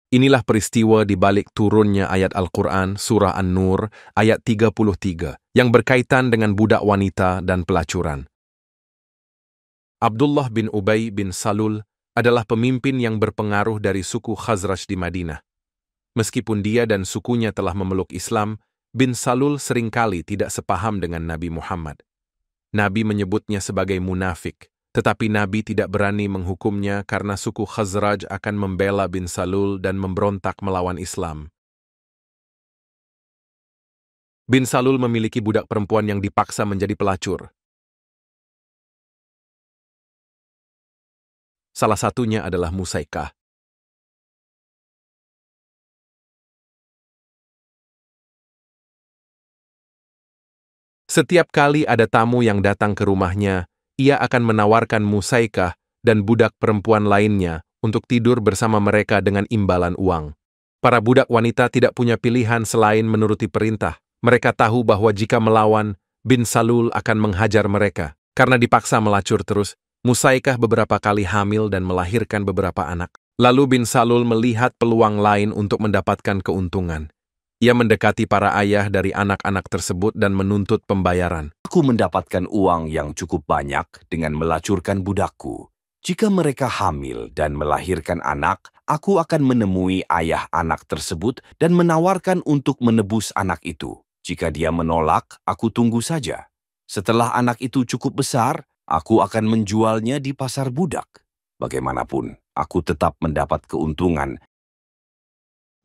Inilah peristiwa di balik turunnya ayat Al-Quran Surah An-Nur ayat 33 yang berkaitan dengan budak wanita dan pelacuran. Abdullah bin Ubay bin Salul adalah pemimpin yang berpengaruh dari suku Khazraj di Madinah. Meskipun dia dan sukunya telah memeluk Islam, bin Salul seringkali tidak sepaham dengan Nabi Muhammad. Nabi menyebutnya sebagai munafik, tetapi Nabi tidak berani menghukumnya karena suku Khazraj akan membela bin Salul dan memberontak melawan Islam. Bin Salul memiliki budak perempuan yang dipaksa menjadi pelacur. Salah satunya adalah Musaikah. Setiap kali ada tamu yang datang ke rumahnya, ia akan menawarkan Musaikah dan budak perempuan lainnya untuk tidur bersama mereka dengan imbalan uang. Para budak wanita tidak punya pilihan selain menuruti perintah. Mereka tahu bahwa jika melawan, bin Salul akan menghajar mereka. Karena dipaksa melacur terus, Musaikah beberapa kali hamil dan melahirkan beberapa anak. Lalu bin Salul melihat peluang lain untuk mendapatkan keuntungan. Ia mendekati para ayah dari anak-anak tersebut dan menuntut pembayaran. Aku mendapatkan uang yang cukup banyak dengan melacurkan budakku. Jika mereka hamil dan melahirkan anak, aku akan menemui ayah anak tersebut dan menawarkan untuk menebus anak itu. Jika dia menolak, aku tunggu saja. Setelah anak itu cukup besar, aku akan menjualnya di pasar budak. Bagaimanapun, aku tetap mendapat keuntungan.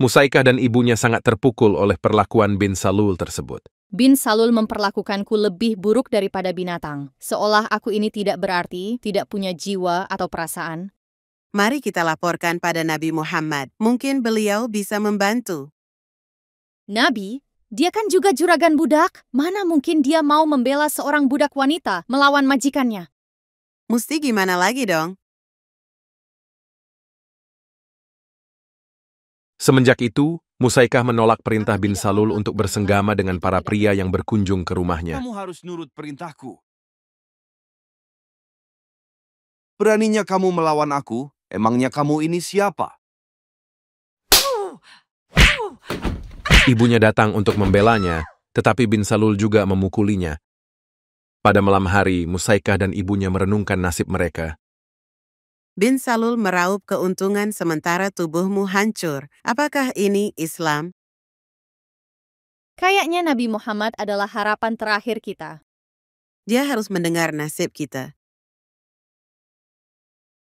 Musaikah dan ibunya sangat terpukul oleh perlakuan bin Salul tersebut. Bin Salul memperlakukanku lebih buruk daripada binatang, seolah aku ini tidak berarti, tidak punya jiwa atau perasaan. Mari kita laporkan pada Nabi Muhammad. Mungkin beliau bisa membantu. Nabi? Dia kan juga juragan budak. Mana mungkin dia mau membela seorang budak wanita melawan majikannya? Mesti gimana lagi dong? Semenjak itu, Musaikah menolak perintah bin Salul untuk bersenggama dengan para pria yang berkunjung ke rumahnya. Kamu harus nurut perintahku. Beraninya kamu melawan aku? Emangnya kamu ini siapa? Ibunya datang untuk membelanya, tetapi bin Salul juga memukulinya. Pada malam hari, Musaikah dan ibunya merenungkan nasib mereka. Bin Salul meraup keuntungan sementara tubuhmu hancur. Apakah ini Islam? Kayaknya Nabi Muhammad adalah harapan terakhir kita. Dia harus mendengar nasib kita.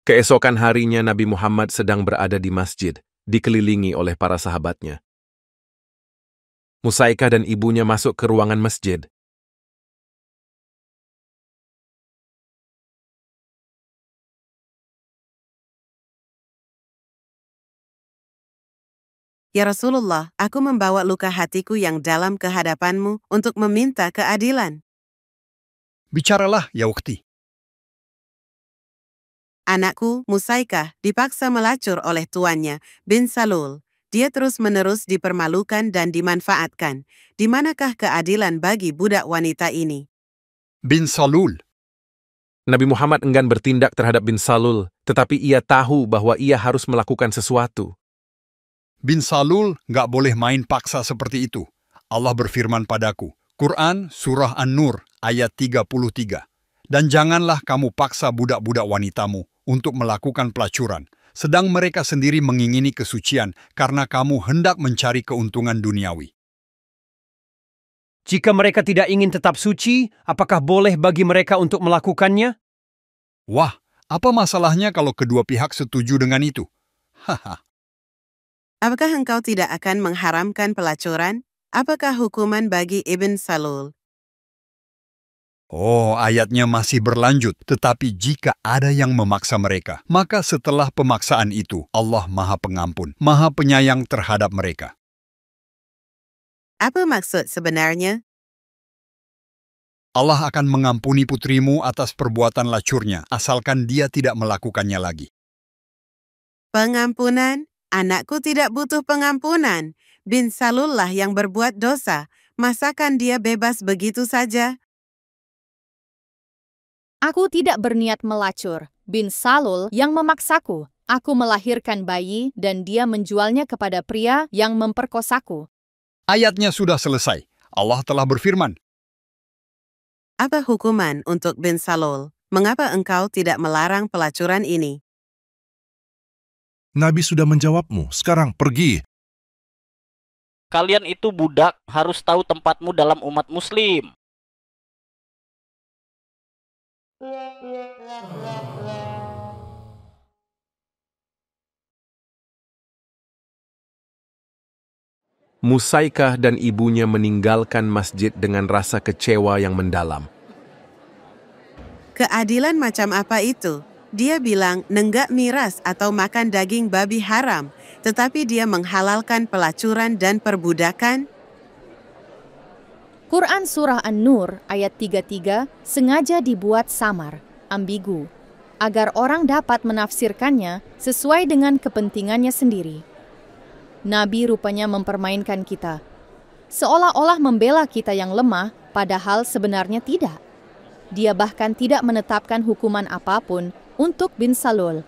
Keesokan harinya Nabi Muhammad sedang berada di masjid, dikelilingi oleh para sahabatnya. Musaikah dan ibunya masuk ke ruangan masjid. Ya Rasulullah, aku membawa luka hatiku yang dalam ke hadapanmu untuk meminta keadilan. Bicaralah, ya ukhti. Anakku, Musaikah, dipaksa melacur oleh tuannya, bin Salul. Dia terus-menerus dipermalukan dan dimanfaatkan. Di manakah keadilan bagi budak wanita ini? Bin Salul. Nabi Muhammad enggan bertindak terhadap bin Salul, tetapi ia tahu bahwa ia harus melakukan sesuatu. Bin Salul nggak boleh main paksa seperti itu. Allah berfirman padaku, Quran Surah An-Nur ayat 33. Dan janganlah kamu paksa budak-budak wanitamu untuk melakukan pelacuran, sedang mereka sendiri mengingini kesucian karena kamu hendak mencari keuntungan duniawi. Jika mereka tidak ingin tetap suci, apakah boleh bagi mereka untuk melakukannya? Wah, apa masalahnya kalau kedua pihak setuju dengan itu? Haha. Apakah engkau tidak akan mengharamkan pelacuran? Apakah hukuman bagi Ibn Salul? Oh, ayatnya masih berlanjut. Tetapi jika ada yang memaksa mereka, maka setelah pemaksaan itu, Allah Maha Pengampun, Maha Penyayang terhadap mereka. Apa maksud sebenarnya? Allah akan mengampuni putrimu atas perbuatan lacurnya, asalkan dia tidak melakukannya lagi. Pengampunan? Anakku tidak butuh pengampunan. Bin Salul lah yang berbuat dosa. Masakan dia bebas begitu saja? Aku tidak berniat melacur. Bin Salul yang memaksaku. Aku melahirkan bayi dan dia menjualnya kepada pria yang memperkosaku. Ayatnya sudah selesai. Allah telah berfirman, Apa hukuman untuk bin Salul? Mengapa engkau tidak melarang pelacuran ini? Nabi sudah menjawabmu, sekarang pergi. Kalian itu budak, harus tahu tempatmu dalam umat muslim. Musaikah dan ibunya meninggalkan masjid dengan rasa kecewa yang mendalam. Keadilan macam apa itu? Dia bilang nenggak miras atau makan daging babi haram, tetapi dia menghalalkan pelacuran dan perbudakan. Quran Surah An-Nur ayat 33 sengaja dibuat samar, ambigu, agar orang dapat menafsirkannya sesuai dengan kepentingannya sendiri. Nabi rupanya mempermainkan kita, seolah-olah membela kita yang lemah, padahal sebenarnya tidak. Dia bahkan tidak menetapkan hukuman apapun untuk bin Salul.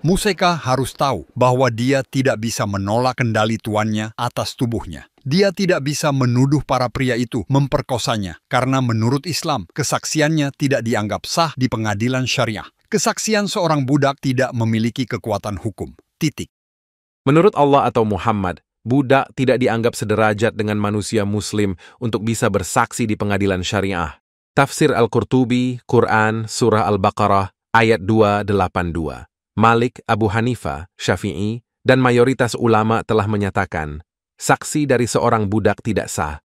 Musaikah harus tahu bahwa dia tidak bisa menolak kendali tuannya atas tubuhnya. Dia tidak bisa menuduh para pria itu memperkosanya, karena menurut Islam, kesaksiannya tidak dianggap sah di pengadilan syariah. Kesaksian seorang budak tidak memiliki kekuatan hukum. Titik. Menurut Allah atau Muhammad, budak tidak dianggap sederajat dengan manusia muslim untuk bisa bersaksi di pengadilan syariah. Tafsir Al-Qurtubi, Quran, Surah Al-Baqarah, ayat 282. Malik, Abu Hanifah, Syafi'i, dan mayoritas ulama telah menyatakan, saksi dari seorang budak tidak sah.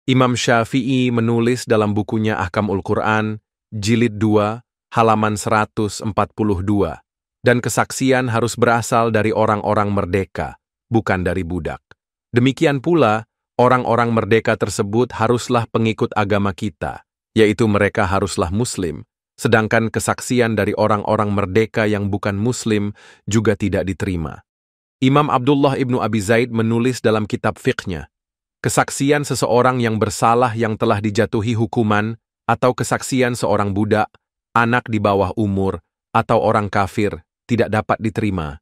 Imam Syafi'i menulis dalam bukunya Ahkamul Quran, Jilid 2, halaman 142, dan kesaksian harus berasal dari orang-orang merdeka, bukan dari budak. Demikian pula, orang-orang merdeka tersebut haruslah pengikut agama kita, yaitu mereka haruslah muslim, sedangkan kesaksian dari orang-orang merdeka yang bukan muslim juga tidak diterima. Imam Abdullah ibnu Abi Zaid menulis dalam kitab fiqhnya, kesaksian seseorang yang bersalah yang telah dijatuhi hukuman atau kesaksian seorang budak, anak di bawah umur, atau orang kafir tidak dapat diterima.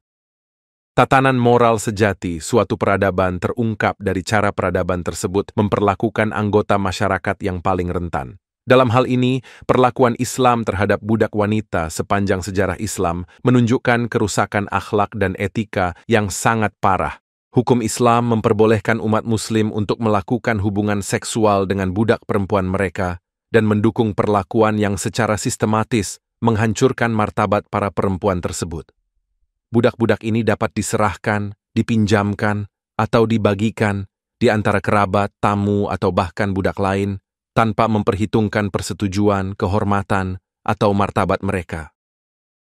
Tatanan moral sejati suatu peradaban terungkap dari cara peradaban tersebut memperlakukan anggota masyarakat yang paling rentan. Dalam hal ini, perlakuan Islam terhadap budak wanita sepanjang sejarah Islam menunjukkan kerusakan akhlak dan etika yang sangat parah. Hukum Islam memperbolehkan umat muslim untuk melakukan hubungan seksual dengan budak perempuan mereka dan mendukung perlakuan yang secara sistematis menghancurkan martabat para perempuan tersebut. Budak-budak ini dapat diserahkan, dipinjamkan, atau dibagikan di antara kerabat, tamu, atau bahkan budak lain tanpa memperhitungkan persetujuan, kehormatan, atau martabat mereka.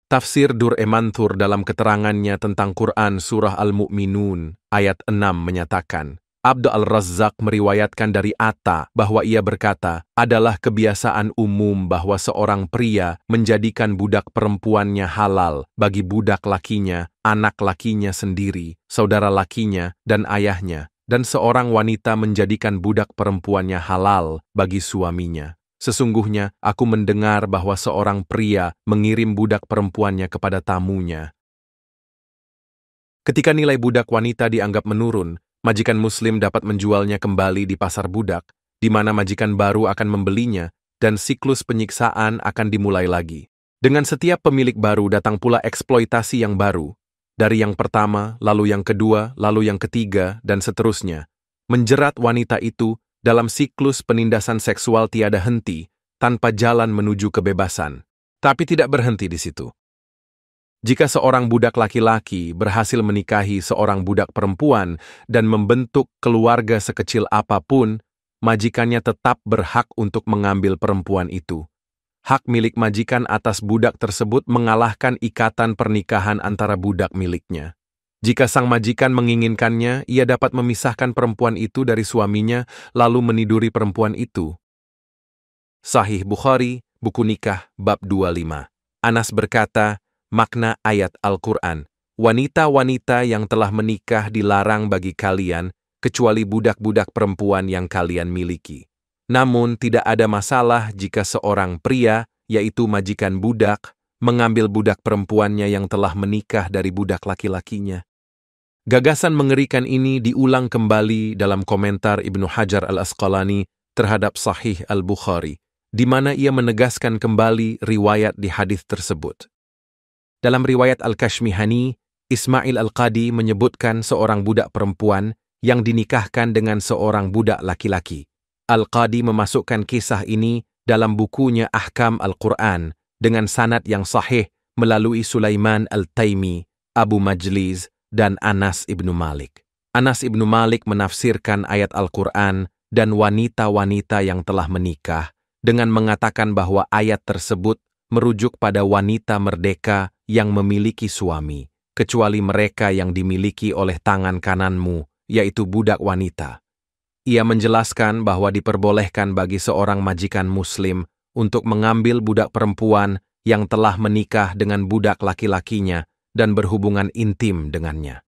Tafsir Dur-e-Manthur dalam keterangannya tentang Quran Surah Al-Mu'minun ayat 6 menyatakan, Abd al-Razzaq meriwayatkan dari Atta bahwa ia berkata, adalah kebiasaan umum bahwa seorang pria menjadikan budak perempuannya halal bagi budak lakinya, anak lakinya sendiri, saudara lakinya, dan ayahnya, dan seorang wanita menjadikan budak perempuannya halal bagi suaminya. Sesungguhnya aku mendengar bahwa seorang pria mengirim budak perempuannya kepada tamunya. Ketika nilai budak wanita dianggap menurun, majikan muslim dapat menjualnya kembali di pasar budak, di mana majikan baru akan membelinya, dan siklus penyiksaan akan dimulai lagi. Dengan setiap pemilik baru datang pula eksploitasi yang baru, dari yang pertama, lalu yang kedua, lalu yang ketiga, dan seterusnya, menjerat wanita itu dalam siklus penindasan seksual tiada henti, tanpa jalan menuju kebebasan. Tapi tidak berhenti di situ. Jika seorang budak laki-laki berhasil menikahi seorang budak perempuan dan membentuk keluarga sekecil apapun, majikannya tetap berhak untuk mengambil perempuan itu. Hak milik majikan atas budak tersebut mengalahkan ikatan pernikahan antara budak miliknya. Jika sang majikan menginginkannya, ia dapat memisahkan perempuan itu dari suaminya, lalu meniduri perempuan itu. Sahih Bukhari, Buku Nikah, Bab 25. Anas berkata, makna ayat Al-Quran, wanita-wanita yang telah menikah dilarang bagi kalian, kecuali budak-budak perempuan yang kalian miliki. Namun tidak ada masalah jika seorang pria yaitu majikan budak, mengambil budak perempuannya yang telah menikah dari budak laki-lakinya. Gagasan mengerikan ini diulang kembali dalam komentar Ibnu Hajar al-Asqalani terhadap Sahih al-Bukhari, di mana ia menegaskan kembali riwayat di hadis tersebut. Dalam riwayat Al-Kashmihani, Ismail Al-Qadi menyebutkan seorang budak perempuan yang dinikahkan dengan seorang budak laki-laki. Al-Qadi memasukkan kisah ini dalam bukunya Ahkam Al-Quran dengan sanad yang sahih melalui Sulaiman Al-Taimi, Abu Majliz, dan Anas ibnu Malik. Anas ibnu Malik menafsirkan ayat Al-Quran dan wanita-wanita yang telah menikah dengan mengatakan bahwa ayat tersebut merujuk pada wanita merdeka yang memiliki suami, kecuali mereka yang dimiliki oleh tangan kananmu, yaitu budak wanita. Ia menjelaskan bahwa diperbolehkan bagi seorang majikan muslim untuk mengambil budak perempuan yang telah menikah dengan budak laki-lakinya dan berhubungan intim dengannya.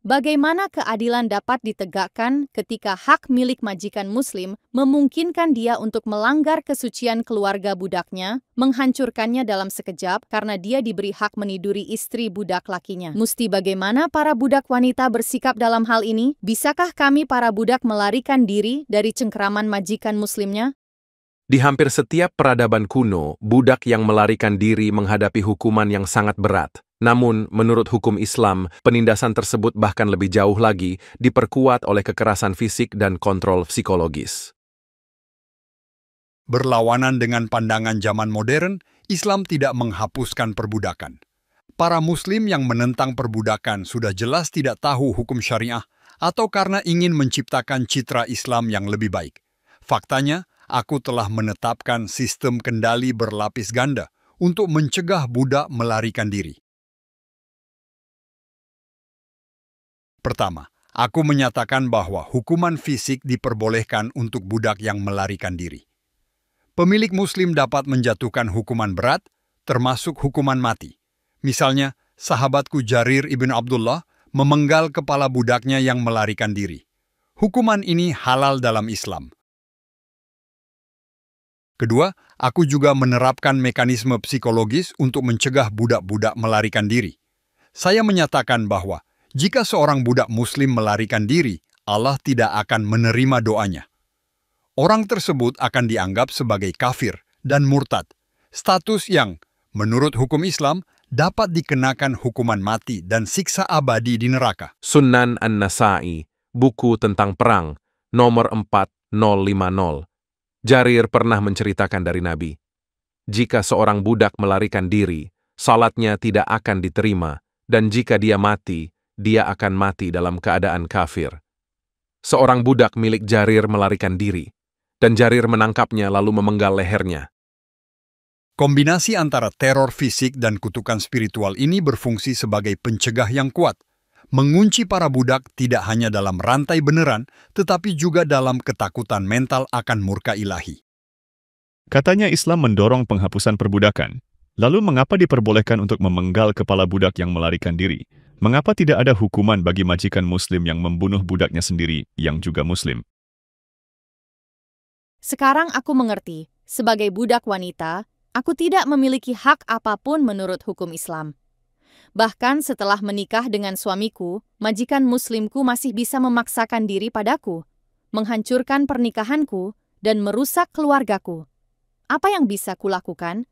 Bagaimana keadilan dapat ditegakkan ketika hak milik majikan muslim memungkinkan dia untuk melanggar kesucian keluarga budaknya, menghancurkannya dalam sekejap karena dia diberi hak meniduri istri budak lakinya? Musti bagaimana para budak wanita bersikap dalam hal ini? Bisakah kami para budak melarikan diri dari cengkeraman majikan muslimnya? Di hampir setiap peradaban kuno, budak yang melarikan diri menghadapi hukuman yang sangat berat. Namun, menurut hukum Islam, penindasan tersebut bahkan lebih jauh lagi diperkuat oleh kekerasan fisik dan kontrol psikologis. Berlawanan dengan pandangan zaman modern, Islam tidak menghapuskan perbudakan. Para Muslim yang menentang perbudakan sudah jelas tidak tahu hukum syariah atau karena ingin menciptakan citra Islam yang lebih baik. Faktanya, aku telah menetapkan sistem kendali berlapis ganda untuk mencegah budak melarikan diri. Pertama, aku menyatakan bahwa hukuman fisik diperbolehkan untuk budak yang melarikan diri. Pemilik muslim dapat menjatuhkan hukuman berat, termasuk hukuman mati. Misalnya, sahabatku Jarir ibn Abdullah memenggal kepala budaknya yang melarikan diri. Hukuman ini halal dalam Islam. Kedua, aku juga menerapkan mekanisme psikologis untuk mencegah budak-budak melarikan diri. Saya menyatakan bahwa jika seorang budak muslim melarikan diri, Allah tidak akan menerima doanya. Orang tersebut akan dianggap sebagai kafir dan murtad, status yang, menurut hukum Islam, dapat dikenakan hukuman mati dan siksa abadi di neraka. Sunan An-Nasa'i, buku tentang perang, nomor 4050. Jarir pernah menceritakan dari Nabi, jika seorang budak melarikan diri, salatnya tidak akan diterima, dan jika dia mati, dia akan mati dalam keadaan kafir. Seorang budak milik Jarir melarikan diri, dan Jarir menangkapnya lalu memenggal lehernya. Kombinasi antara teror fisik dan kutukan spiritual ini berfungsi sebagai pencegah yang kuat, mengunci para budak tidak hanya dalam rantai beneran, tetapi juga dalam ketakutan mental akan murka ilahi. Katanya Islam mendorong penghapusan perbudakan. Lalu mengapa diperbolehkan untuk memenggal kepala budak yang melarikan diri? Mengapa tidak ada hukuman bagi majikan muslim yang membunuh budaknya sendiri yang juga muslim? Sekarang aku mengerti, sebagai budak wanita, aku tidak memiliki hak apapun menurut hukum Islam. Bahkan setelah menikah dengan suamiku, majikan muslimku masih bisa memaksakan diri padaku, menghancurkan pernikahanku, dan merusak keluargaku. Apa yang bisa kulakukan?